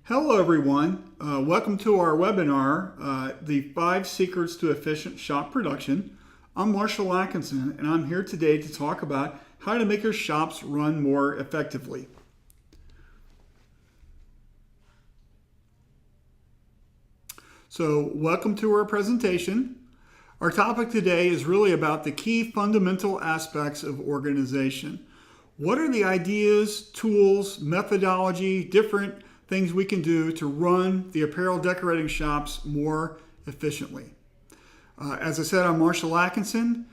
Hello everyone, welcome to our webinar, The 5 Secrets to Efficient Shop Production. I'm Marshall Atkinson and I'm here today to talk about how to make your shops run more effectively. So welcome to our presentation. Our topic today is really about the key fundamental aspects of organization. What are the ideas, tools, methodology, different things we can do to run the apparel decorating shops more efficiently? As I said, I'm Marshall Atkinson.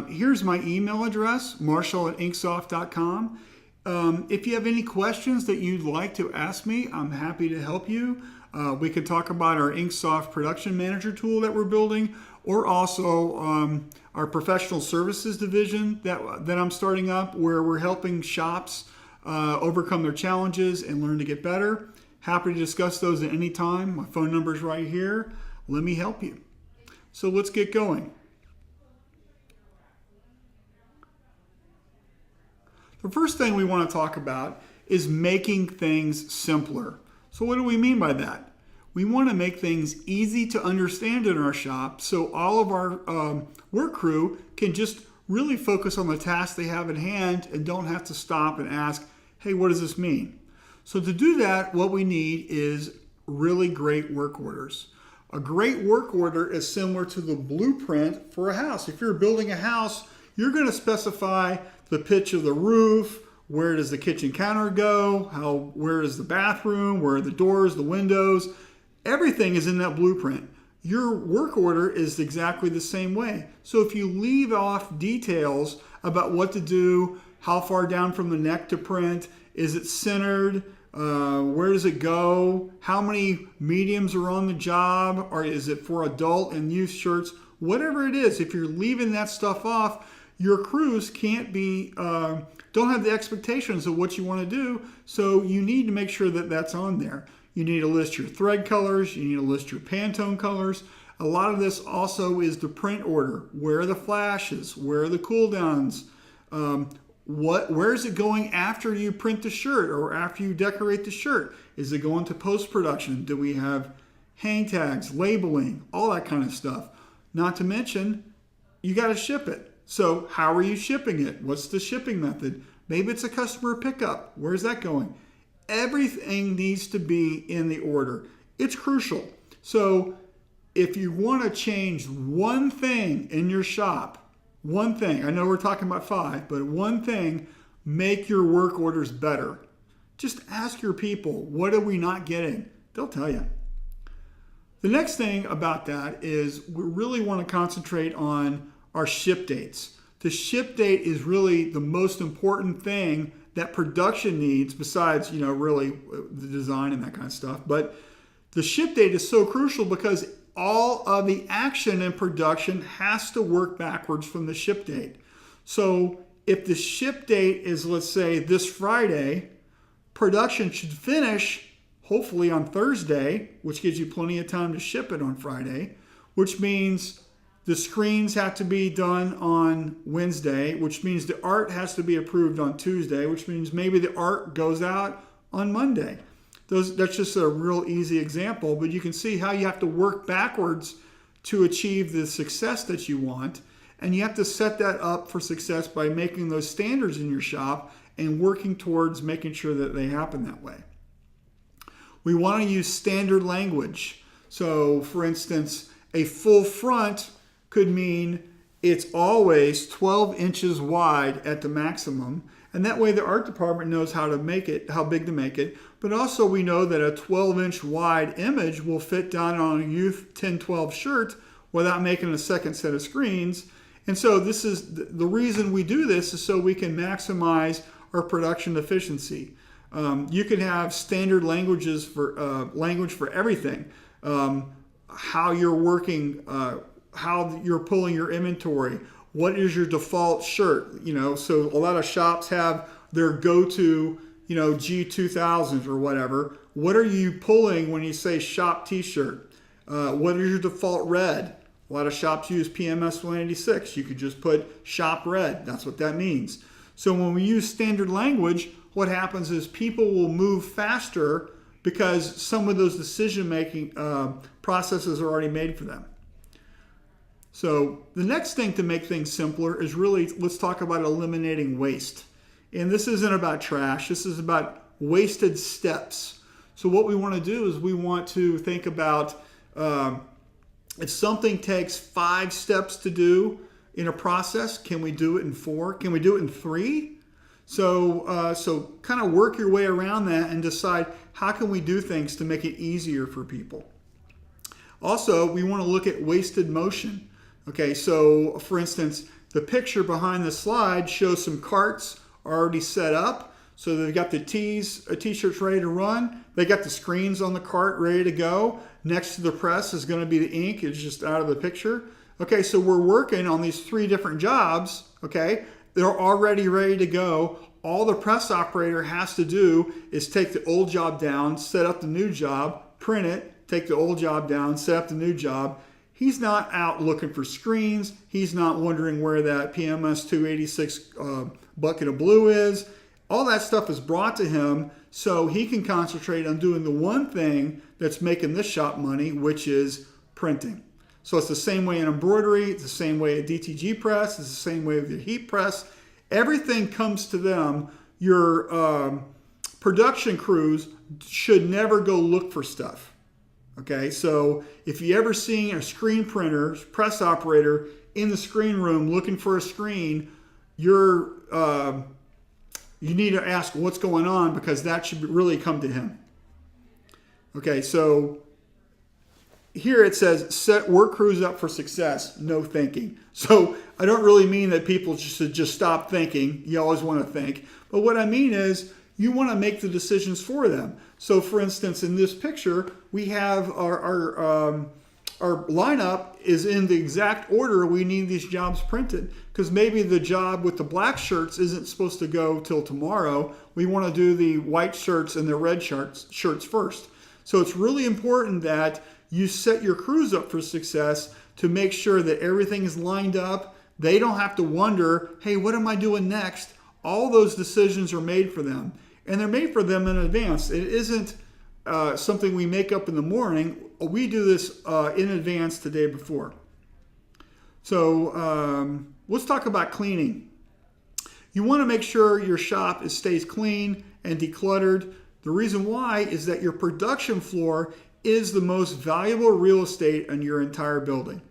Here's my email address, marshall@inksoft.com. If you have any questions that you'd like to ask me, I'm happy to help you. We could talk about our InkSoft production manager tool that we're building, or also our professional services division that I'm starting up, where we're helping shops overcome their challenges and learn to get better. Happy to discuss those at any time. My phone number is right here. Let me help you. So let's get going. The first thing we want to talk about is making things simpler. So what do we mean by that? We want to make things easy to understand in our shop so all of our work crew can just really focus on the tasks they have at hand and don't have to stop and ask, hey, what does this mean? So to do that, what we need is really great work orders. A great work order is similar to the blueprint for a house. If you're building a house, you're going to specify the pitch of the roof, where does the kitchen counter go, where is the bathroom, where are the doors, the windows. Everything is in that blueprint. Your work order is exactly the same way. So if you leave off details about what to do, how far down from the neck to print, is it centered, where does it go, how many mediums are on the job, or is it for adult and youth shirts, whatever it is, if you're leaving that stuff off, your crews don't have the expectations of what you want to do, so you need to make sure that that's on there. You need to list your thread colors, you need to list your Pantone colors. A lot of this also is the print order. Where are the flashes? Where are the cooldowns? Where is it going after you print the shirt or after you decorate the shirt? Is it going to post-production? Do we have hang tags, labeling, all that kind of stuff? Not to mention, you got to ship it. So how are you shipping it? What's the shipping method? Maybe it's a customer pickup. Where's that going? Everything needs to be in the order. It's crucial. So if you want to change one thing in your shop, one thing, I know we're talking about 5, but one thing, make your work orders better. Just ask your people, what are we not getting? They'll tell you. The next thing about that is we really want to concentrate on our ship dates. The ship date is really the most important thing that production needs, besides, really the design and that kind of stuff. But the ship date is so crucial because all of the action in production has to work backwards from the ship date. So if the ship date is, let's say, this Friday, production should finish hopefully on Thursday, which gives you plenty of time to ship it on Friday, which means the screens have to be done on Wednesday, which means the art has to be approved on Tuesday, which means maybe the art goes out on Monday. That's just a real easy example, but you can see how you have to work backwards to achieve the success that you want. And you have to set that up for success by making those standards in your shop and working towards making sure that they happen that way. We want to use standard language. So for instance, a full front could mean it's always 12 inches wide at the maximum. And that way the art department knows how big to make it. But also we know that a 12-inch wide image will fit down on a youth 10-12 shirt without making a second set of screens. And so this is the reason we do this is so we can maximize our production efficiency. You can have standard languages for language for everything. How you're working, how you're pulling your inventory, what is your default shirt, so a lot of shops have their go-to, G2000s or whatever. What are you pulling when you say shop t-shirt? What is your default red? A lot of shops use PMS 186. You could just put shop red. That's what that means. So when we use standard language, what happens is people will move faster because some of those decision-making processes are already made for them. So the next thing to make things simpler is really, let's talk about eliminating waste. And this isn't about trash. This is about wasted steps. So what we want to do is we want to think about if something takes 5 steps to do in a process, can we do it in 4? Can we do it in 3? So kind of work your way around that and decide how can we do things to make it easier for people. Also, we want to look at wasted motion. Okay, so for instance, the picture behind the slide shows some carts already set up. So they've got the t-shirts ready to run. They got the screens on the cart ready to go. Next to the press is going to be the ink. It's just out of the picture. Okay, so we're working on these 3 different jobs. Okay, they're already ready to go. All the press operator has to do is take the old job down, set up the new job, print it, take the old job down, set up the new job. He's not out looking for screens. He's not wondering where that PMS 286 bucket of blue is. All that stuff is brought to him so he can concentrate on doing the one thing that's making this shop money, which is printing. So it's the same way in embroidery. It's the same way at DTG press. It's the same way with your heat press. Everything comes to them. Your production crews should never go look for stuff. Okay, so if you ever seen a screen printer, press operator in the screen room looking for a screen, you need to ask what's going on, because that should really come to him. Okay, so here it says set work crews up for success, no thinking. So I don't really mean that people should just stop thinking. You always want to think. But what I mean is you want to make the decisions for them. So for instance, in this picture, we have our lineup is in the exact order we need these jobs printed, because maybe the job with the black shirts isn't supposed to go till tomorrow. We want to do the white shirts and the red shirts first. So it's really important that you set your crews up for success to make sure that everything is lined up. They don't have to wonder, hey, what am I doing next? All those decisions are made for them. And they're made for them in advance. It isn't something we make up in the morning. We do this in advance the day before. So let's talk about cleaning. You want to make sure your shop stays clean and decluttered. The reason why is that your production floor is the most valuable real estate in your entire building.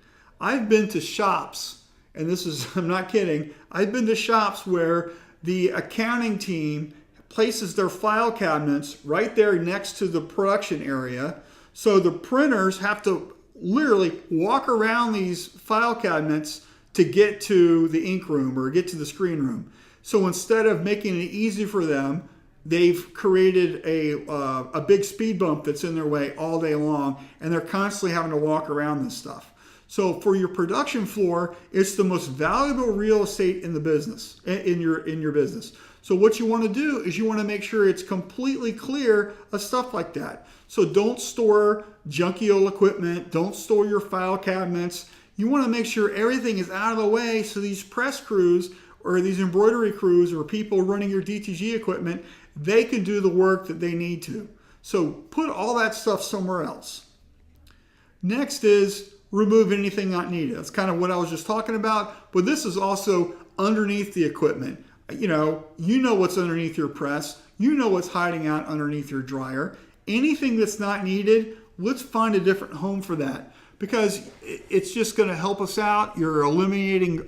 I've been to shops, and this is, I'm not kidding, I've been to shops where the accounting team places their file cabinets right there next to the production area. So the printers have to literally walk around these file cabinets to get to the ink room or get to the screen room. So instead of making it easy for them, they've created a big speed bump that's in their way all day long, and they're constantly having to walk around this stuff. So for your production floor, it's the most valuable real estate in the business, in your business. So what you want to do is you want to make sure it's completely clear of stuff like that. So don't store junky old equipment. Don't store your file cabinets. You want to make sure everything is out of the way so these press crews or these embroidery crews or people running your DTG equipment, they can do the work that they need to. So put all that stuff somewhere else. Next is remove anything not needed. That's kind of what I was just talking about, but this is also underneath the equipment. You know what's underneath your press. You know what's hiding out underneath your dryer. Anything that's not needed, let's find a different home for that, because it's just going to help us out. You're eliminating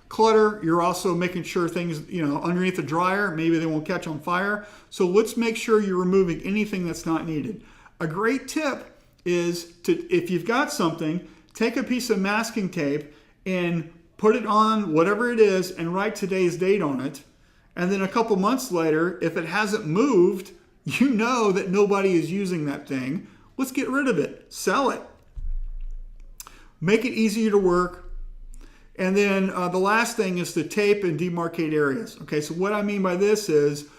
clutter. You're also making sure things, underneath the dryer, maybe they won't catch on fire. So let's make sure you're removing anything that's not needed. A great tip is if you've got something, take a piece of masking tape and put it on whatever it is and write today's date on it. And then a couple months later, if it hasn't moved, you know that nobody is using that thing. Let's get rid of it. Sell it. Make it easier to work. And then the last thing is to tape and demarcate areas. Okay, so what I mean by this is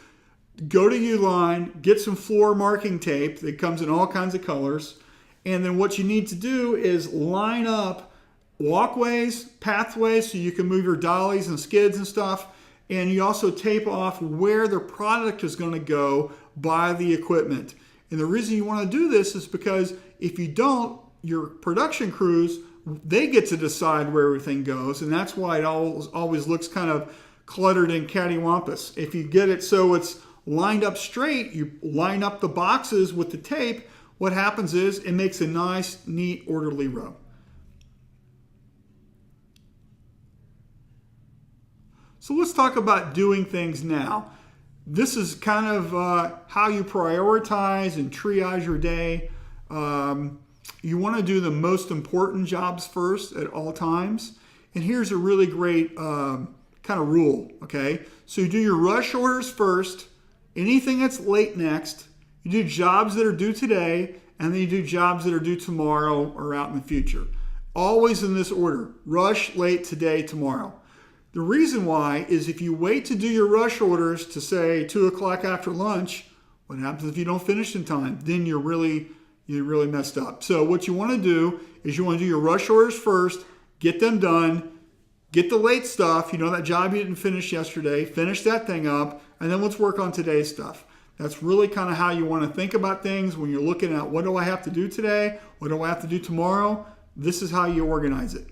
go to Uline, get some floor marking tape that comes in all kinds of colors. And then what you need to do is line up walkways, pathways, so you can move your dollies and skids and stuff. And you also tape off where the product is going to go by the equipment. And the reason you want to do this is because if you don't, your production crews, they get to decide where everything goes. And that's why it always looks kind of cluttered and cattywampus. If you get it so it's lined up straight, you line up the boxes with the tape, what happens is it makes a nice, neat, orderly row. So let's talk about doing things now. This is kind of how you prioritize and triage your day. You want to do the most important jobs first at all times. And here's a really great kind of rule, okay? So you do your rush orders first, anything that's late next, you do jobs that are due today, and then you do jobs that are due tomorrow or out in the future. Always in this order: rush, late, today, tomorrow. The reason why is if you wait to do your rush orders to say 2 o'clock after lunch, what happens if you don't finish in time? Then you're really messed up. So what you want to do is you want to do your rush orders first, get them done, get the late stuff, that job you didn't finish yesterday, finish that thing up, and then let's work on today's stuff. That's really kind of how you want to think about things when you're looking at what do I have to do today? What do I have to do tomorrow? This is how you organize it.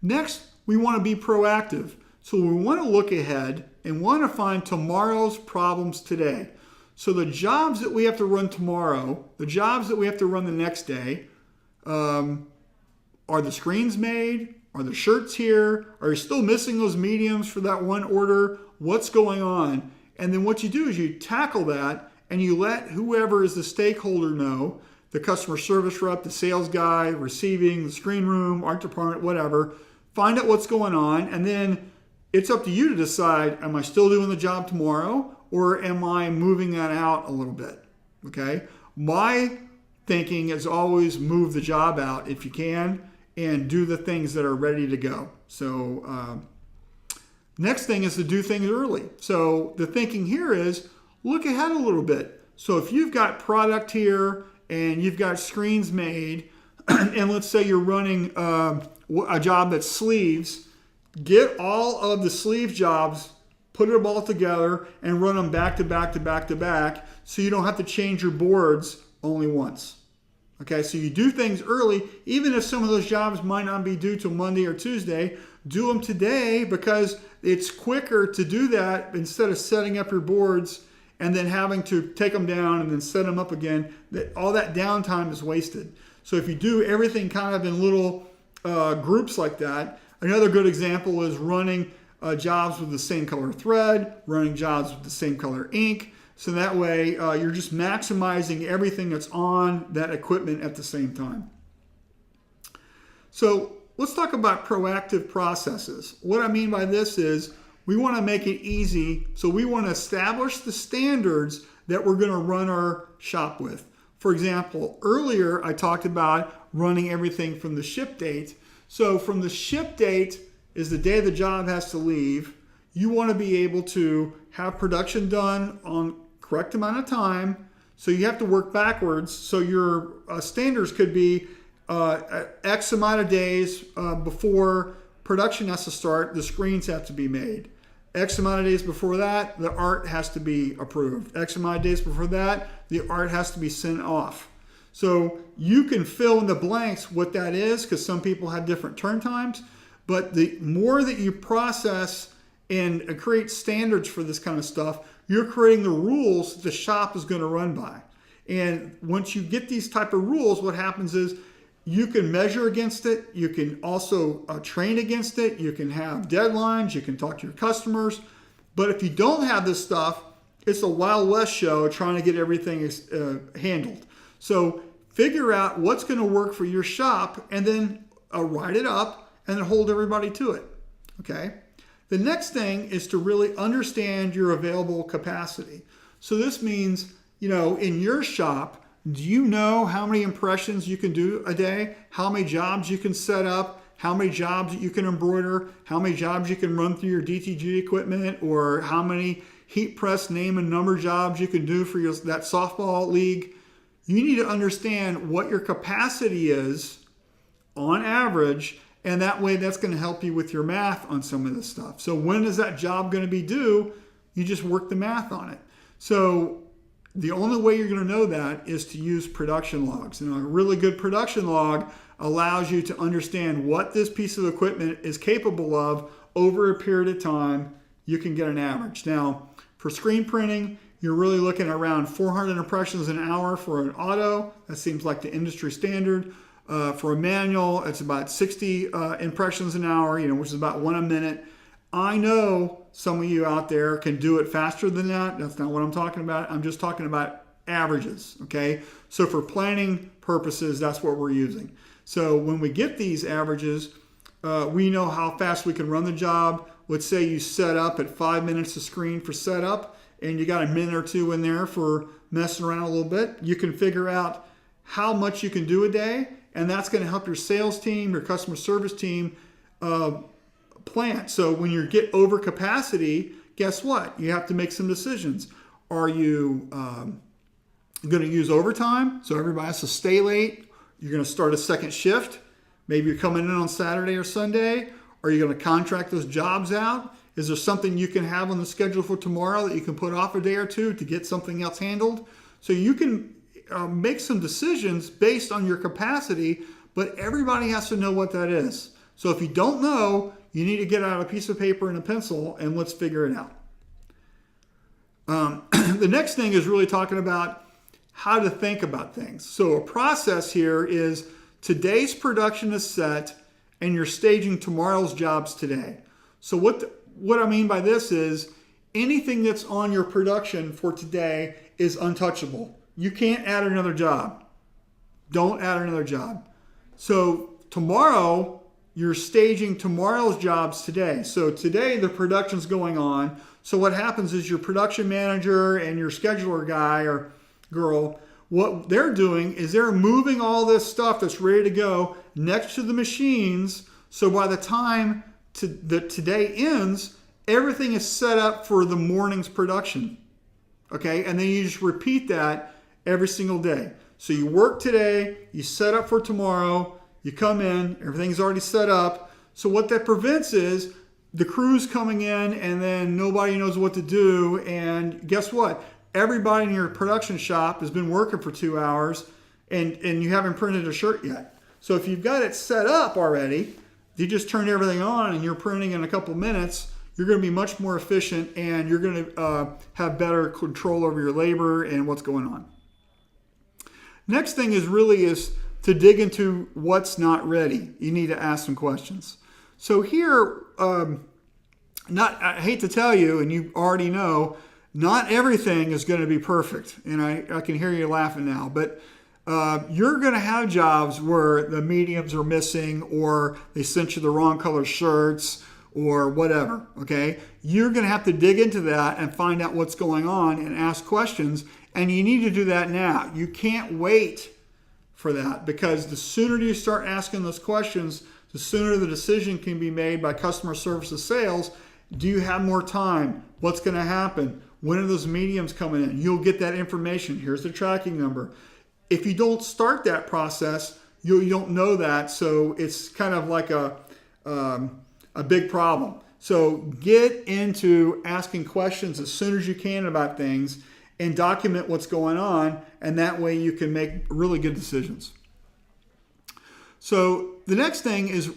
Next, we want to be proactive. So we want to look ahead and want to find tomorrow's problems today. So the jobs that we have to run tomorrow, the jobs that we have to run the next day, are the screens made? Are the shirts here? Are you still missing those mediums for that one order? What's going on? And then what you do is you tackle that and you let whoever is the stakeholder know, the customer service rep, the sales guy, receiving, the screen room, art department, whatever. Find out what's going on, and then it's up to you to decide, am I still doing the job tomorrow, or am I moving that out a little bit? Okay? My thinking is always move the job out if you can and do the things that are ready to go. So next thing is to do things early. So the thinking here is look ahead a little bit. So if you've got product here and you've got screens made, and let's say you're running a job that's sleeves, get all of the sleeve jobs, put them all together, and run them back to back to back to back so you don't have to change your boards only once. Okay, so you do things early, even if some of those jobs might not be due till Monday or Tuesday, do them today because it's quicker to do that instead of setting up your boards and then having to take them down and then set them up again. All that downtime is wasted. So if you do everything kind of in little groups like that, another good example is running jobs with the same color thread, running jobs with the same color ink. So that way you're just maximizing everything that's on that equipment at the same time. So let's talk about proactive processes. What I mean by this is we want to make it easy. So we want to establish the standards that we're going to run our shop with. For example, earlier I talked about running everything from the ship date. So from the ship date is the day the job has to leave. You want to be able to have production done on correct amount of time. So you have to work backwards. So your standards could be X amount of days before production has to start, the screens have to be made. X amount of days before that, the art has to be approved. X amount of days before that, the art has to be sent off. So you can fill in the blanks what that is because some people have different turn times. But the more that you process and create standards for this kind of stuff, you're creating the rules the shop is going to run by. And once you get these type of rules, what happens is you can measure against it. You can also train against it. You can have deadlines. You can talk to your customers. But if you don't have this stuff, it's a Wild West show trying to get everything handled. So figure out what's going to work for your shop and then write it up and then hold everybody to it. Okay. The next thing is to really understand your available capacity. So this means, in your shop, do you know how many impressions you can do a day? How many jobs you can set up? How many jobs you can embroider? How many jobs you can run through your DTG equipment? Or how many heat press name and number jobs you can do for that softball league? You need to understand what your capacity is on average, and that way that's going to help you with your math on some of this stuff. So when is that job going to be due? You just work the math on it. So the only way you're going to know that is to use production logs. And a really good production log allows you to understand what this piece of equipment is capable of over a period of time. You can get an average. Now, for screen printing, you're really looking at around 400 impressions an hour for an auto. That seems like the industry standard. For a manual, it's about 60 impressions an hour, which is about 1 a minute. I know some of you out there can do it faster than that. That's not what I'm talking about. I'm just talking about averages, okay? So for planning purposes, that's what we're using. So when we get these averages, we know how fast we can run the job. Let's say you set up at 5 minutes a screen for setup, and you got a minute or two in there for messing around a little bit. You can figure out how much you can do a day, and that's going to help your sales team, your customer service team plan. So when you get over capacity, guess what? You have to make some decisions. Are you going to use overtime? So everybody has to stay late. You're going to start a second shift. Maybe you're coming in on Saturday or Sunday. Are you going to contract those jobs out? Is there something you can have on the schedule for tomorrow that you can put off a day or two to get something else handled? So you can make some decisions based on your capacity, but everybody has to know what that is. So if you don't know, you need to get out a piece of paper and a pencil and let's figure it out. The next thing is really talking about how to think about things. So a process here is today's production is set and you're staging tomorrow's jobs today. So what I mean by this is anything that's on your production for today is untouchable. You can't add another job. Don't add another job. So tomorrow, you're staging tomorrow's jobs today. So today the production's going on. So what happens is your production manager and your scheduler guy or girl, what they're doing is they're moving all this stuff that's ready to go next to the machines. So by the time today ends, everything is set up for the morning's production. Okay, and then you just repeat that every single day. So you work today, you set up for tomorrow, you come in, everything's already set up. So what that prevents is the crew's coming in and then nobody knows what to do. And guess what? Everybody in your production shop has been working for 2 hours and you haven't printed a shirt yet. So if you've got it set up already, you just turn everything on and you're printing in a couple minutes, you're going to be much more efficient and you're going to have better control over your labor and what's going on. Next thing is to dig into what's not ready. You need to ask some questions. So here, I hate to tell you, and you already know, not everything is going to be perfect. And I can hear you laughing now, but you're going to have jobs where the mediums are missing or they sent you the wrong color shirts or whatever, okay? You're going to have to dig into that and find out what's going on and ask questions, and you need to do that now. You can't wait for that because the sooner you start asking those questions, the sooner the decision can be made by customer service or sales. Do you have more time? What's going to happen? When are those mediums coming in? You'll get that information. Here's the tracking number. If you don't start that process, you don't know that, so it's kind of like a big problem. So get into asking questions as soon as you can about things and document what's going on, and that way you can make really good decisions. So the next thing is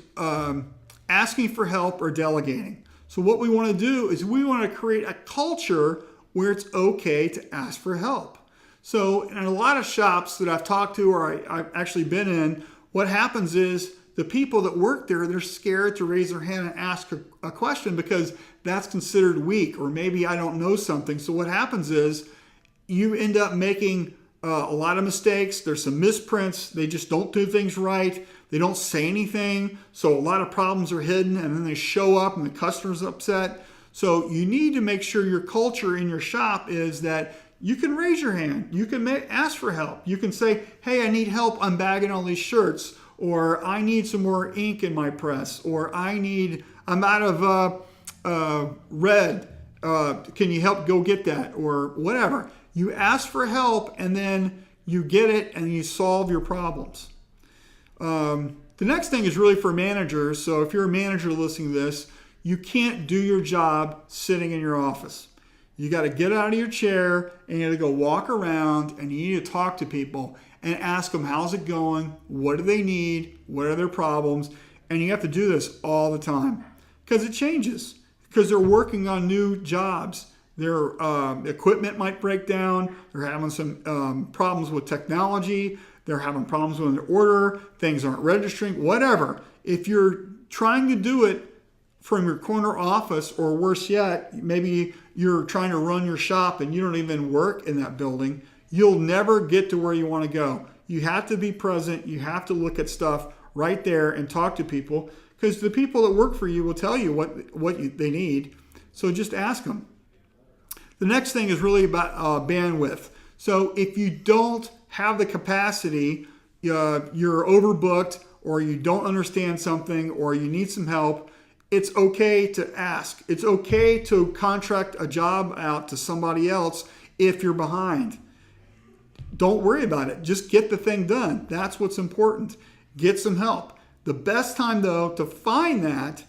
asking for help or delegating. So what we want to do is we want to create a culture where it's okay to ask for help. So in a lot of shops that I've talked to or I've actually been in, what happens is the people that work there, they're scared to raise their hand and ask a question because that's considered weak, or maybe I don't know something. So what happens is you end up making a lot of mistakes. There's some misprints. They just don't do things right. They don't say anything. So a lot of problems are hidden and then they show up and the customer's upset. So you need to make sure your culture in your shop is that you can raise your hand. You can ask for help. You can say, hey, I need help unbagging all these shirts, or I need some more ink in my press, or I'm out of red. Can you help go get that, or whatever. You ask for help and then you get it and you solve your problems. The next thing is really for managers. So if you're a manager listening to this, you can't do your job sitting in your office. You got to get out of your chair and you got to go walk around and you need to talk to people and ask them, how's it going? What do they need? What are their problems? And you have to do this all the time because it changes, because they're working on new jobs. Their equipment might break down. They're having some problems with technology. They're having problems with an order. Things aren't registering, whatever. If you're trying to do it from your corner office, or worse yet, maybe you're trying to run your shop and you don't even work in that building, you'll never get to where you want to go. You have to be present. You have to look at stuff right there and talk to people, because the people that work for you will tell you what they need. So just ask them. The next thing is really about bandwidth. So if you don't have the capacity, you're overbooked, or you don't understand something, or you need some help, it's okay to ask. It's okay to contract a job out to somebody else if you're behind. Don't worry about it. Just get the thing done. That's what's important. Get some help. The best time, though, to find that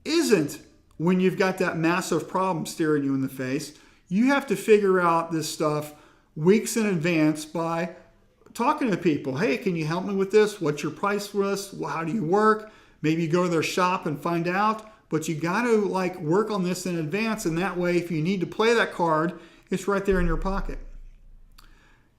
isn't when you've got that massive problem staring you in the face. You have to figure out this stuff weeks in advance by talking to people. Hey, can you help me with this? What's your price list? How do you work? Maybe you go to their shop and find out, but you got to work on this in advance, and that way if you need to play that card, it's right there in your pocket.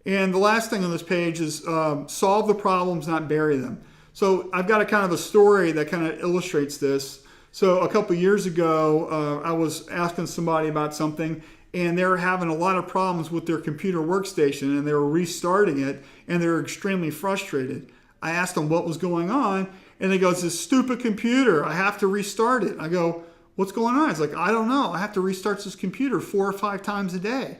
And the last thing on this page is solve the problems, not bury them. So I've got a kind of a story that kind of illustrates this. So a couple years ago, I was asking somebody about something, and they were having a lot of problems with their computer workstation, and they were restarting it, and they were extremely frustrated. I asked them what was going on, and they go, it's this stupid computer. I have to restart it. I go, what's going on? It's like, I don't know. I have to restart this computer 4 or 5 times a day.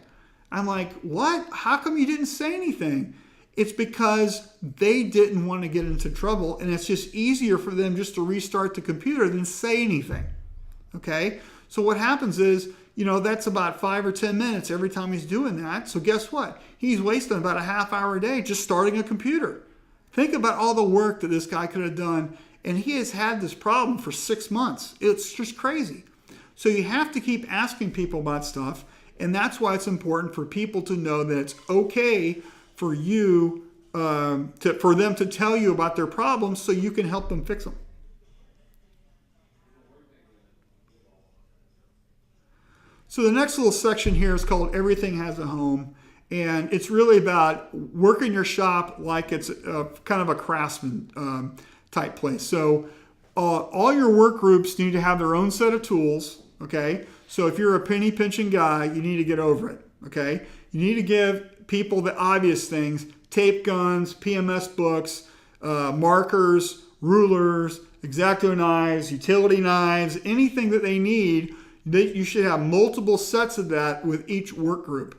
I'm like, what? How come you didn't say anything? It's because they didn't want to get into trouble, and it's just easier for them just to restart the computer than say anything. Okay? So what happens is, that's about 5 or 10 minutes every time he's doing that. So guess what? He's wasting about a half hour a day just starting a computer. Think about all the work that this guy could have done, and he has had this problem for 6 months. It's just crazy. So you have to keep asking people about stuff, and that's why it's important for people to know that it's okay for you, for them to tell you about their problems so you can help them fix them. So the next little section here is called Everything Has a Home. And it's really about working your shop like it's kind of a craftsman type place. So all your work groups need to have their own set of tools, okay? So if you're a penny pinching guy, you need to get over it, okay? You need to give people the obvious things: tape guns, PMS books, markers, rulers, X-Acto knives, utility knives, anything that they need. You should have multiple sets of that with each work group.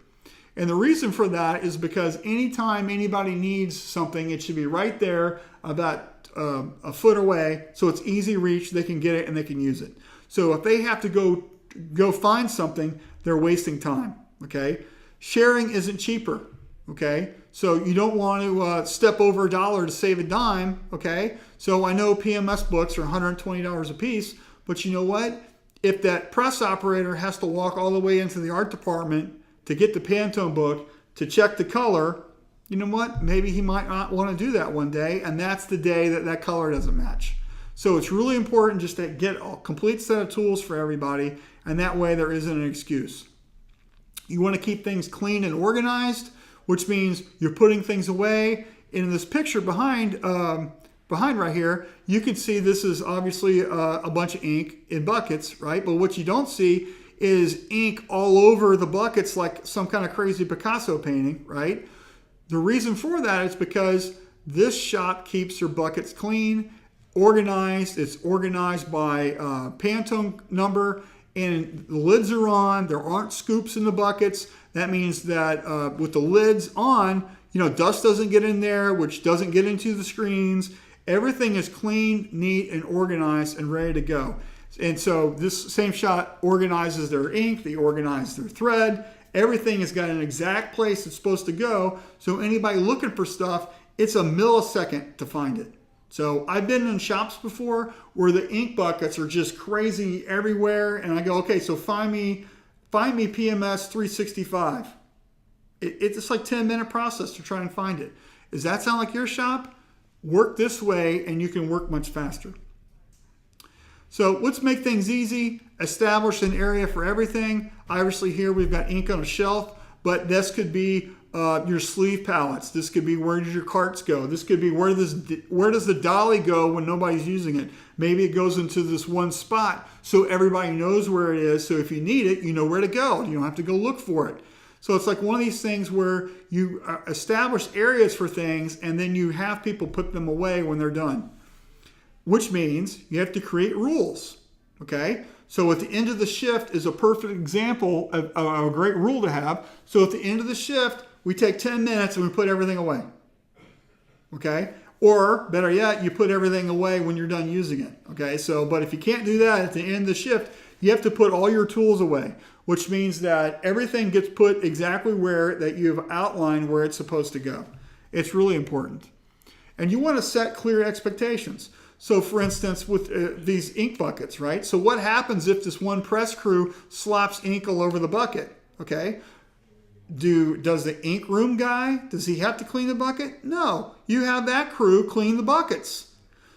And the reason for that is because anytime anybody needs something, it should be right there about a foot away, so it's easy reach, they can get it and they can use it. So if they have to go find something, they're wasting time, okay? Sharing isn't cheaper, okay? So you don't want to step over $1 to save a dime, okay? So I know PMS books are $120 a piece, but you know what? If that press operator has to walk all the way into the art department to get the Pantone book to check the color, you know what? Maybe he might not want to do that one day, and that's the day that color doesn't match. So it's really important just to get a complete set of tools for everybody, and that way there isn't an excuse. You want to keep things clean and organized, which means you're putting things away. In this picture behind right here, you can see this is obviously a bunch of ink in buckets, right? But what you don't see is ink all over the buckets like some kind of crazy Picasso painting, right? The reason for that is because this shop keeps their buckets clean, organized. It's organized by Pantone number, and the lids are on. There aren't scoops in the buckets. That means that with the lids on, dust doesn't get in there, which doesn't get into the screens. Everything is clean, neat, and organized and ready to go. And so this same shot organizes their ink, they organize their thread. Everything has got an exact place it's supposed to go. So anybody looking for stuff, it's a millisecond to find it. So I've been in shops before where the ink buckets are just crazy everywhere. And I go, okay, so find me find me PMS 365. It's like 10-minute process to try and find it. Does that sound like your shop? Work this way and you can work much faster. So let's make things easy. Establish an area for everything. Obviously here we've got ink on a shelf, but this could be your sleeve pallets. This could be where does your carts go. This could be where does the dolly go when nobody's using it. Maybe it goes into this one spot so everybody knows where it is. So if you need it, you know where to go. You don't have to go look for it. So it's like one of these things where you establish areas for things and then you have people put them away when they're done. Which means you have to create rules, okay? So at the end of the shift is a perfect example of a great rule to have. So at the end of the shift, we take 10 minutes and we put everything away, okay? Or better yet, you put everything away when you're done using it, okay? So, but if you can't do that at the end of the shift, you have to put all your tools away, which means that everything gets put exactly where that you've outlined where it's supposed to go. It's really important. And you want to set clear expectations. So for instance, with these ink buckets, right? So what happens if this one press crew slops ink all over the bucket, okay? Does the ink room guy, does he have to clean the bucket? No, you have that crew clean the buckets.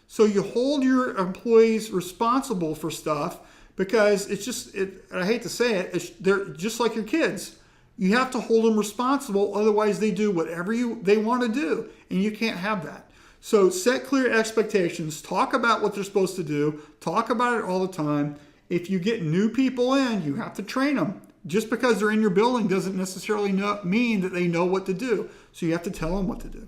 So you hold your employees responsible for stuff because it's just, I hate to say it, they're just like your kids. You have to hold them responsible, otherwise they do whatever they want to do, and you can't have that. So set clear expectations, talk about what they're supposed to do, talk about it all the time. If you get new people in, you have to train them. Just because they're in your building doesn't necessarily mean that they know what to do. So you have to tell them what to do.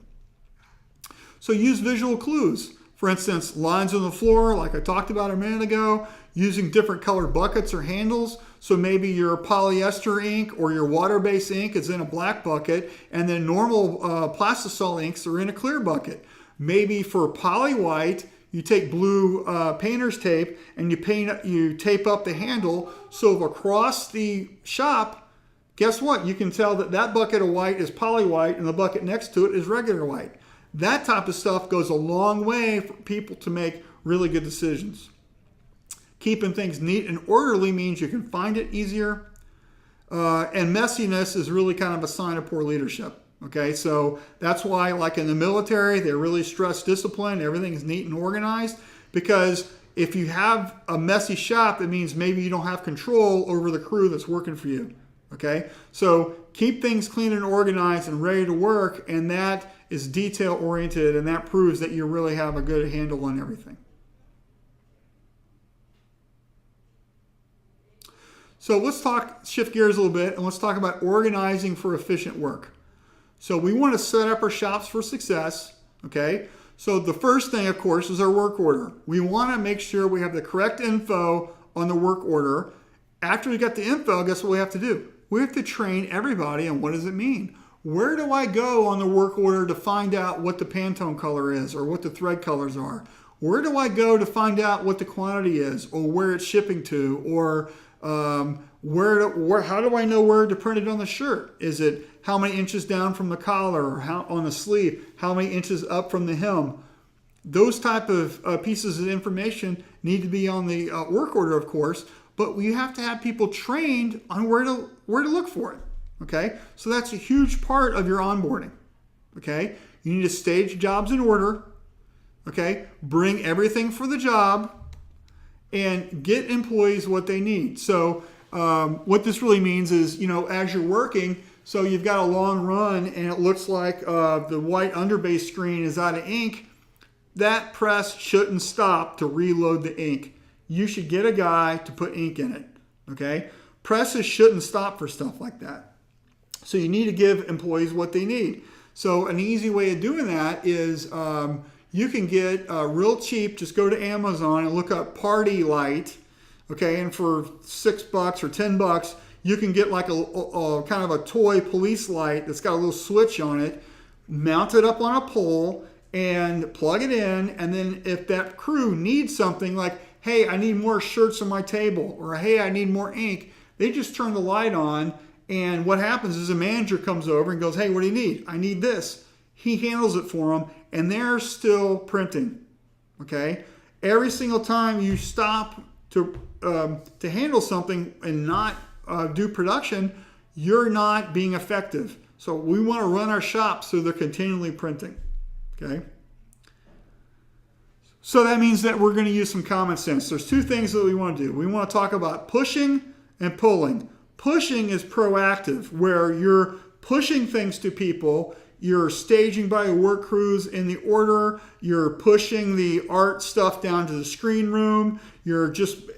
So use visual clues. For instance, lines on the floor, like I talked about a minute ago, using different colored buckets or handles. So maybe your polyester ink or your water-based ink is in a black bucket, and then normal plastisol inks are in a clear bucket. Maybe for poly white, you take blue painter's tape and you tape up the handle so across the shop, guess what? You can tell that that bucket of white is poly white and the bucket next to it is regular white. That type of stuff goes a long way for people to make really good decisions. Keeping things neat and orderly means you can find it easier. And messiness is really kind of a sign of poor leadership. Okay, so that's why, like in the military, they really stress discipline. Everything is neat and organized, because if you have a messy shop, it means maybe you don't have control over the crew that's working for you. Okay, so keep things clean and organized and ready to work, and that is detail oriented, and that proves that you really have a good handle on everything. So let's shift gears a little bit, and let's talk about organizing for efficient work. So we want to set up our shops for success, okay? So the first thing, of course, is our work order. We want to make sure we have the correct info on the work order. After we got the info, guess what we have to do? We have to train everybody on what does it mean. Where do I go on the work order to find out what the Pantone color is or what the thread colors are? Where do I go to find out what the quantity is or where it's shipping to, or how do I know where to print it on the shirt? Is it how many inches down from the collar, or how on the sleeve, how many inches up from the hem? Those type of pieces of information need to be on the work order, of course, but we have to have people trained on where to look for it. Okay, so that's a huge part of your onboarding. Okay, you need to stage jobs in order. Okay, bring everything for the job, and get employees what they need. So what this really means is, as you're working, so you've got a long run and it looks like the white underbase screen is out of ink, that press shouldn't stop to reload the ink. You should get a guy to put ink in it, okay? Presses shouldn't stop for stuff like that. So you need to give employees what they need. So an easy way of doing that is you can get real cheap, just go to Amazon and look up party light, okay? And for $6 or $10, you can get like a kind of a toy police light that's got a little switch on it, mount it up on a pole and plug it in. And then if that crew needs something like, hey, I need more shirts on my table, or hey, I need more ink, they just turn the light on. And what happens is a manager comes over and goes, hey, what do you need? I need this. He handles it for them, and they're still printing, okay? Every single time you stop to handle something and not do production, you're not being effective. So we want to run our shops so they're continually printing. Okay. So that means that we're going to use some common sense. There's two things that we want to do. We want to talk about pushing and pulling. Pushing is proactive, where you're pushing things to people. You're staging by your work crews in the order. You're pushing the art stuff down to the screen room.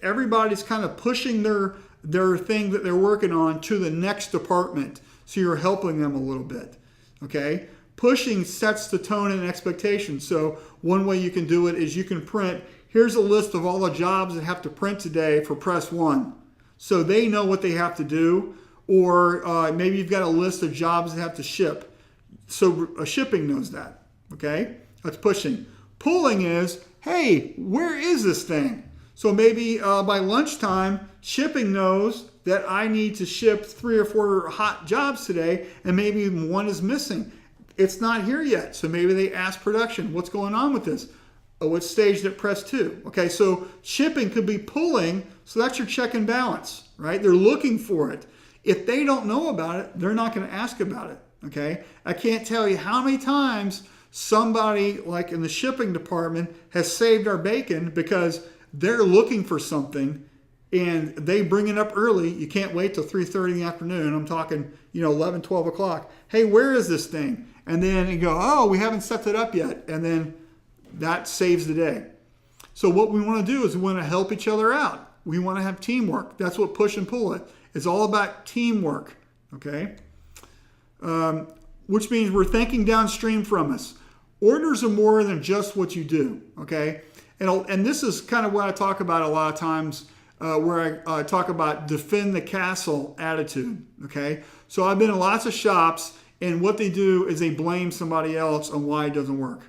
Everybody's kind of pushing their thing that they're working on to the next department. So you're helping them a little bit. Okay? Pushing sets the tone and expectation. So one way you can do it is you can print, here's a list of all the jobs that have to print today for press 1. So they know what they have to do. Or maybe you've got a list of jobs that have to ship. So shipping knows that. Okay? That's pushing. Pulling is, hey, where is this thing? So maybe by lunchtime, shipping knows that I need to ship 3 or 4 hot jobs today, and maybe one is missing. It's not here yet. So maybe they ask production, what's going on with this? Oh, it's staged at press 2. Okay, so shipping could be pulling, so that's your check and balance, right? They're looking for it. If they don't know about it, they're not going to ask about it. Okay, I can't tell you how many times somebody like in the shipping department has saved our bacon because they're looking for something and they bring it up early. You can't wait till 3:30 in the afternoon. I'm talking, 11, 12 o'clock. Hey, where is this thing? And then you go, oh, we haven't set it up yet. And then that saves the day. So what we want to do is we want to help each other out. We want to have teamwork. That's what push and pull it. It's all about teamwork. Okay. Which means we're thinking downstream from us. Orders are more than just what you do, okay? And this is kind of what I talk about a lot of times where I talk about defend the castle attitude, okay? So I've been in lots of shops, and what they do is they blame somebody else on why it doesn't work,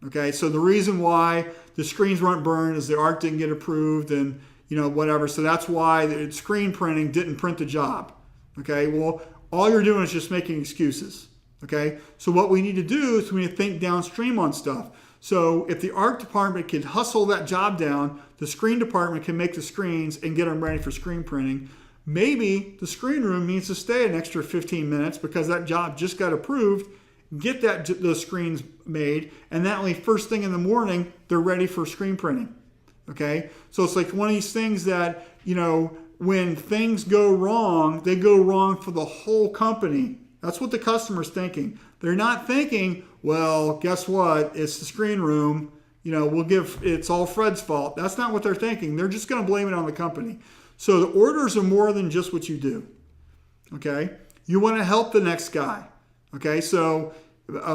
okay? So the reason why the screens weren't burned is the art didn't get approved and, whatever. So that's why the screen printing didn't print the job, okay? Well, all you're doing is just making excuses, okay? So what we need to do is we need to think downstream on stuff. So if the art department can hustle that job down, the screen department can make the screens and get them ready for screen printing. Maybe the screen room needs to stay an extra 15 minutes because that job just got approved, get those screens made, and that way first thing in the morning, they're ready for screen printing, okay? So it's like one of these things that, when things go wrong, they go wrong for the whole company. That's what the customer's thinking. They're not thinking, well, guess what? It's the screen room. It's all Fred's fault. That's not what they're thinking. They're just going to blame it on the company. So the orders are more than just what you do. Okay? You want to help the next guy. Okay? So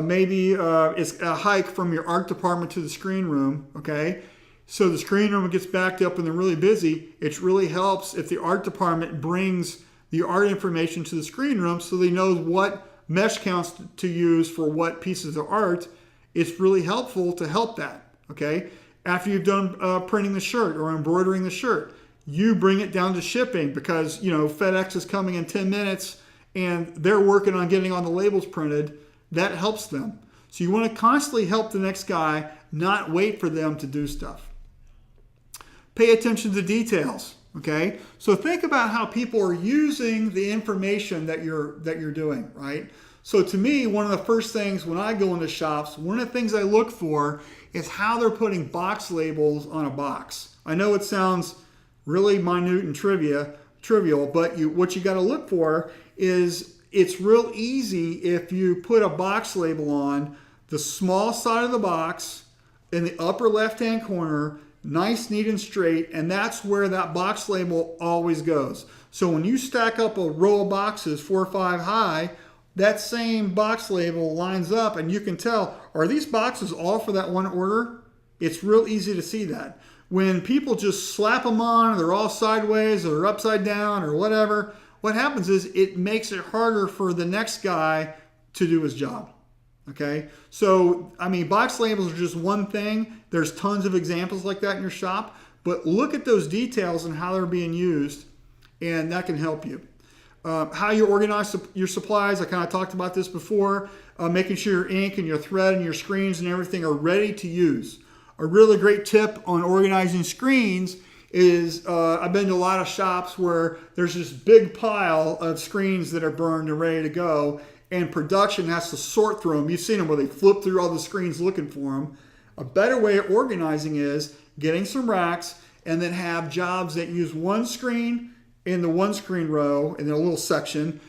maybe it's a hike from your art department to the screen room. Okay? So the screen room gets backed up and they're really busy. It really helps if the art department brings the art information to the screen room so they know what mesh counts to use for what pieces of art. It's really helpful to help that, okay? After you've done printing the shirt or embroidering the shirt, you bring it down to shipping because, FedEx is coming in 10 minutes and they're working on getting all the labels printed. That helps them. So you want to constantly help the next guy, not wait for them to do stuff. Pay attention to details, okay? So think about how people are using the information that you're doing, right? So to me, one of the first things when I go into shops, one of the things I look for is how they're putting box labels on a box. I know it sounds really minute and trivial, but what you got to look for is it's real easy if you put a box label on the small side of the box in the upper left-hand corner, nice, neat, and straight, and that's where that box label always goes. So when you stack up a row of boxes 4 or 5 high, that same box label lines up and you can tell, are these boxes all for that one order? It's real easy to see that. When people just slap them on, or they're all sideways or they're upside down or whatever, what happens is it makes it harder for the next guy to do his job. Okay, so box labels are just one thing. There's tons of examples like that in your shop, but look at those details and how they're being used, and that can help you. How you organize your supplies, I kind of talked about this before, making sure your ink and your thread and your screens and everything are ready to use. A really great tip on organizing screens is I've been to a lot of shops where there's this big pile of screens that are burned and ready to go, and production has to sort through them. You've seen them where they flip through all the screens looking for them. A better way of organizing is getting some racks and then have jobs that use one screen in the one screen row in a little section,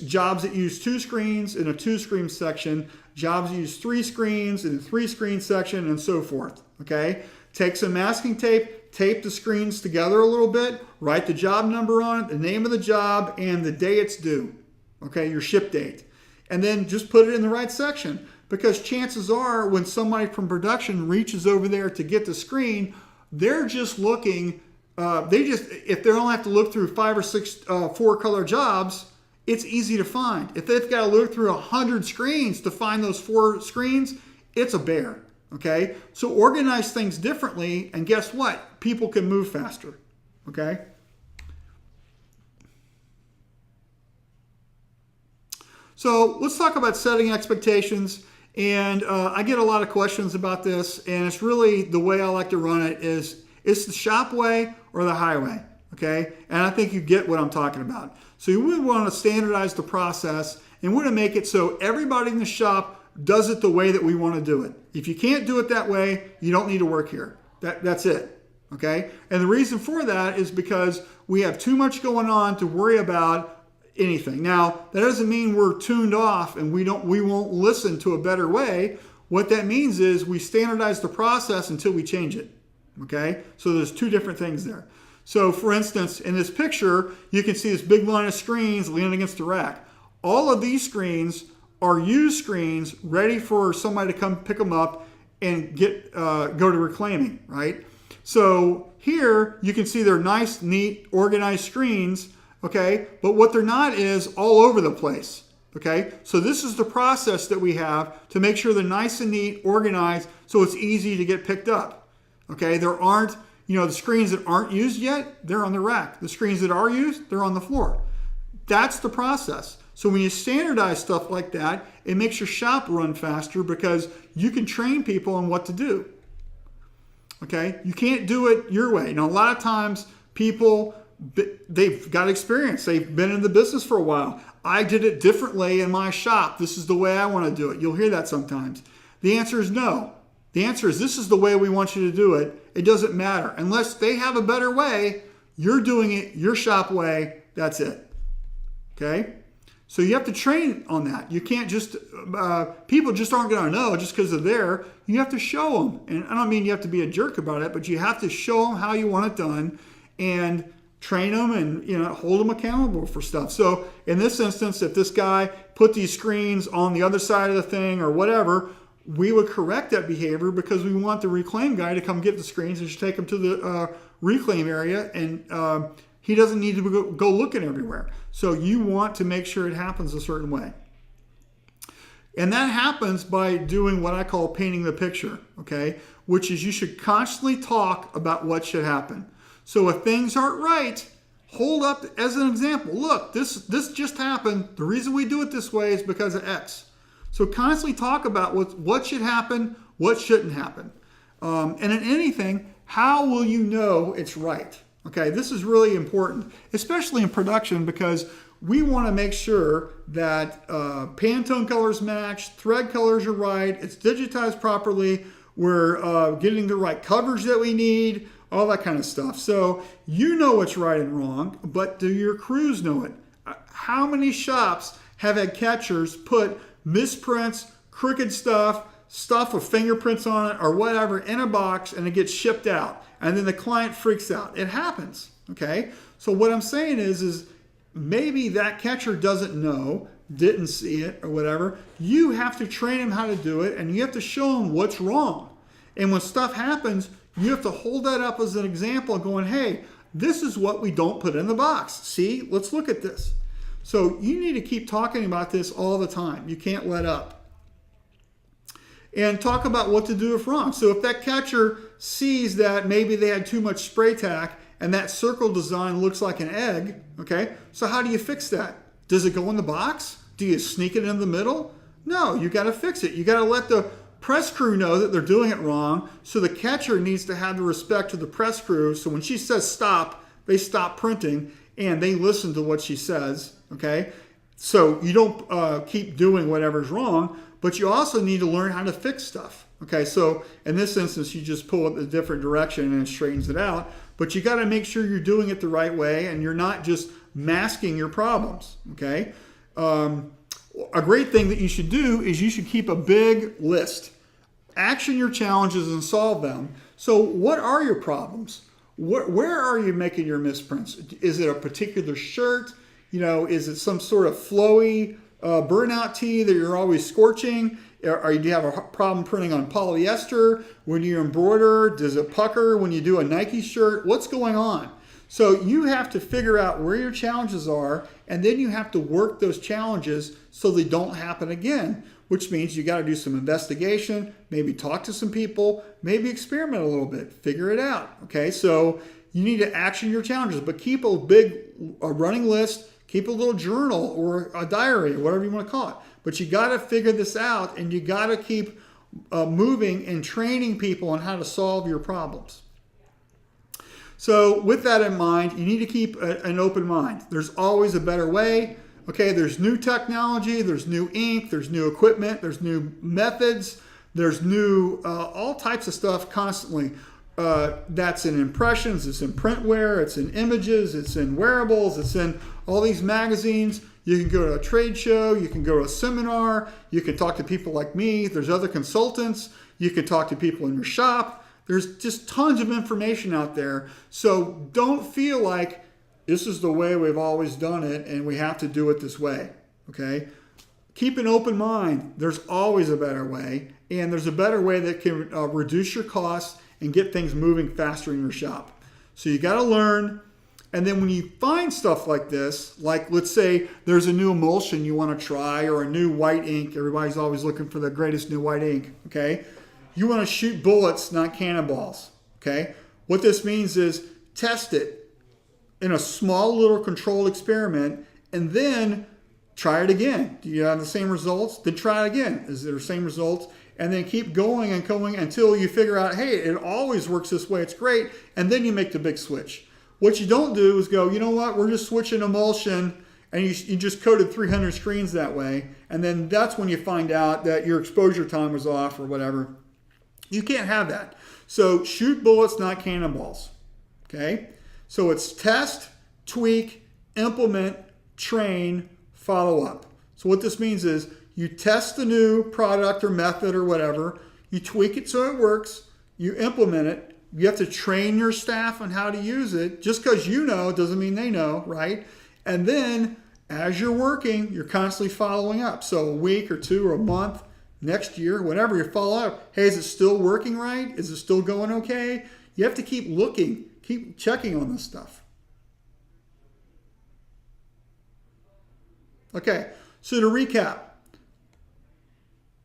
jobs that use two screens in a two screen section, jobs that use three screens in a three screen section, and so forth. Okay? Take some masking tape, tape the screens together a little bit, write the job number on it, the name of the job, and the day it's due. Okay, your ship date. And then just put it in the right section, because chances are when somebody from production reaches over there to get the screen, they're just looking, if they only have to look through 5 or 6 4-color jobs, it's easy to find. If they've got to look through 100 screens to find those 4 screens, it's a bear. Okay, so organize things differently, and guess what? People can move faster. Okay. So let's talk about setting expectations. And I get a lot of questions about this, and it's really the way I like to run it is it's the shop way or the highway. Okay, and I think you get what I'm talking about. So you would want to standardize the process and want to make it so everybody in the shop does it the way that we want to do it. If you can't do it that way, you don't need to work here. That's it. Okay? And the reason for that is because we have too much going on to worry about anything. Now, that doesn't mean we're tuned off and we won't listen to a better way. What that means is we standardize the process until we change it. Okay? So there's two different things there. So for instance, in this picture, you can see this big line of screens leaning against the rack. All of these screens are used screens ready for somebody to come pick them up and go to reclaiming, right? So here you can see they're nice, neat, organized screens, okay? But what they're not is all over the place, okay? So this is the process that we have to make sure they're nice and neat, organized, so it's easy to get picked up, okay? There aren't, the screens that aren't used yet, they're on the rack. The screens that are used, they're on the floor. That's the process. So when you standardize stuff like that, it makes your shop run faster because you can train people on what to do. Okay? You can't do it your way. Now, a lot of times people, they've got experience. They've been in the business for a while. I did it differently in my shop. This is the way I want to do it. You'll hear that sometimes. The answer is no. The answer is this is the way we want you to do it. It doesn't matter. Unless they have a better way, you're doing it your shop way. That's it. Okay? So you have to train on that. You can't just, people just aren't going to know just because they're there. You have to show them. And I don't mean you have to be a jerk about it, but you have to show them how you want it done and train them and hold them accountable for stuff. So in this instance, if this guy put these screens on the other side of the thing or whatever, we would correct that behavior because we want the reclaim guy to come get the screens and just take them to the reclaim area, and he doesn't need to go looking everywhere. So you want to make sure it happens a certain way. And that happens by doing what I call painting the picture, okay? Which is you should constantly talk about what should happen. So if things aren't right, hold up as an example. Look, this just happened. The reason we do it this way is because of X. So constantly talk about what should happen, what shouldn't happen. And in anything, how will you know it's right? Okay, this is really important, especially in production, because we want to make sure that Pantone colors match, thread colors are right, it's digitized properly, we're getting the right coverage that we need, all that kind of stuff. So you know what's right and wrong, but do your crews know it? How many shops have had catchers put misprints, crooked stuff with fingerprints on it or whatever in a box and it gets shipped out? And then the client freaks out. It happens, okay? So what I'm saying is maybe that catcher doesn't know, didn't see it or whatever. You have to train him how to do it, and you have to show him what's wrong. And when stuff happens, you have to hold that up as an example going, hey, this is what we don't put in the box. See, let's look at this. So you need to keep talking about this all the time. You can't let up. And talk about what to do if wrong. So if that catcher sees that maybe they had too much spray tack and that circle design looks like an egg, okay, so how do you fix that? Does it go in the box? Do you sneak it in the middle? No, you got to fix it. You got to let the press crew know that they're doing it wrong, so the catcher needs to have the respect to the press crew. So when she says stop, they stop printing and they listen to what she says, okay? So you don't keep doing whatever's wrong, but you also need to learn how to fix stuff, okay? So in this instance, you just pull it a different direction and it straightens it out, but you got to make sure you're doing it the right way and you're not just masking your problems, okay? A great thing that you should do is you should keep a big list. Action your challenges and solve them. So what are your problems? Where are you making your misprints? Is it a particular shirt? Is it some sort of flowy burnout tee that you're always scorching? Or do you have a problem printing on polyester? When you embroider, does it pucker when you do a Nike shirt? What's going on? So you have to figure out where your challenges are, and then you have to work those challenges so they don't happen again, which means you got to do some investigation, maybe talk to some people, maybe experiment a little bit, figure it out. Okay, so you need to action your challenges, but keep a running list, keep a little journal or a diary, or whatever you want to call it. But you got to figure this out, and you got to keep moving and training people on how to solve your problems. So with that in mind, you need to keep an open mind. There's always a better way. Okay, there's new technology, there's new ink, there's new equipment, there's new methods, there's new all types of stuff constantly. That's in impressions, it's in printware, it's in images, it's in wearables, it's in all these magazines. You can go to a trade show, you can go to a seminar, you can talk to people like me, there's other consultants, you can talk to people in your shop. There's just tons of information out there. So don't feel like this is the way we've always done it and we have to do it this way, okay? Keep an open mind. There's always a better way, and there's a better way that can reduce your costs and get things moving faster in your shop. So you got to learn, and then when you find stuff like this, like let's say there's a new emulsion you want to try or a new white ink. Everybody's always looking for the greatest new white ink, okay? You want to shoot bullets, not cannonballs, okay? What this means is test it in a small little controlled experiment and then try it again. Do you have the same results? Then try it again. Is there the same results? And then keep going and going until you figure out, hey, it always works this way. It's great. And then you make the big switch. What you don't do is go, you know what? We're just switching emulsion and you just coded 300 screens that way. And then that's when you find out that your exposure time was off or whatever. You can't have that. So shoot bullets, not cannonballs. Okay? So it's test, tweak, implement, train, follow up. So what this means is you test the new product or method or whatever, you tweak it so it works, you implement it, you have to train your staff on how to use it. Just because you know doesn't mean they know, right? And then as you're working, you're constantly following up. So a week or two or a month, next year, whenever you follow up, hey, is it still working right? Is it still going okay? You have to keep looking, keep checking on this stuff. Okay, so to recap,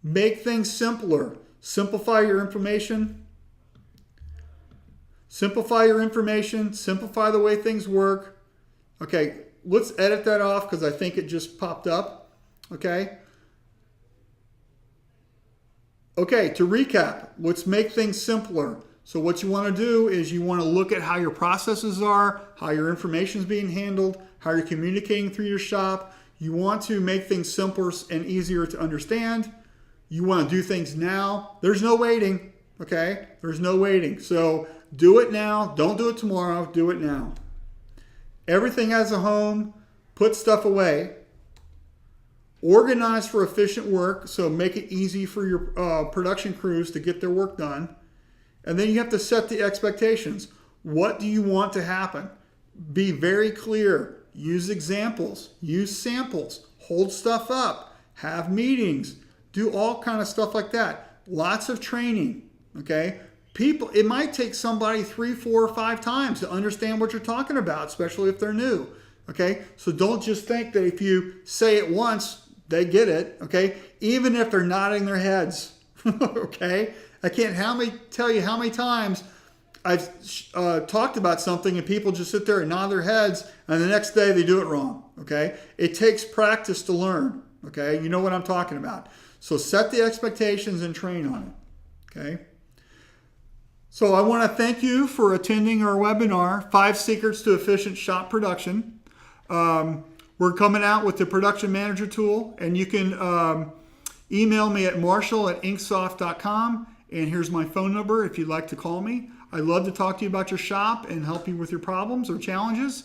make things simpler. Simplify your information. Simplify your information. Simplify the way things work. Okay, let's edit that off because I think it just popped up. Okay. Okay, to recap, let's make things simpler. So what you want to do is you want to look at how your processes are, how your information is being handled, how you're communicating through your shop. You want to make things simpler and easier to understand. You want to do things now. There's no waiting, okay? There's no waiting. So do it now. Don't do it tomorrow. Do it now. Everything has a home. Put stuff away. Organize for efficient work, so make it easy for your production crews to get their work done. And then you have to set the expectations. What do you want to happen? Be very clear. Use examples. Use samples. Hold stuff up. Have meetings. Do all kind of stuff like that. Lots of training, okay? People, it might take somebody 3, 4, or 5 times to understand what you're talking about, especially if they're new, okay? So don't just think that if you say it once, they get it, okay? Even if they're nodding their heads, okay? I can't tell you how many times I've talked about something and people just sit there and nod their heads and the next day they do it wrong, okay? It takes practice to learn, okay? You know what I'm talking about. So set the expectations and train on it. Okay. So I want to thank you for attending our webinar, 5 Secrets to Efficient Shop Production. We're coming out with the Production Manager tool, and you can email me at marshall@inksoft.com, and here's my phone number if you'd like to call me. I'd love to talk to you about your shop and help you with your problems or challenges.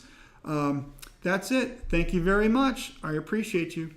That's it. Thank you very much. I appreciate you.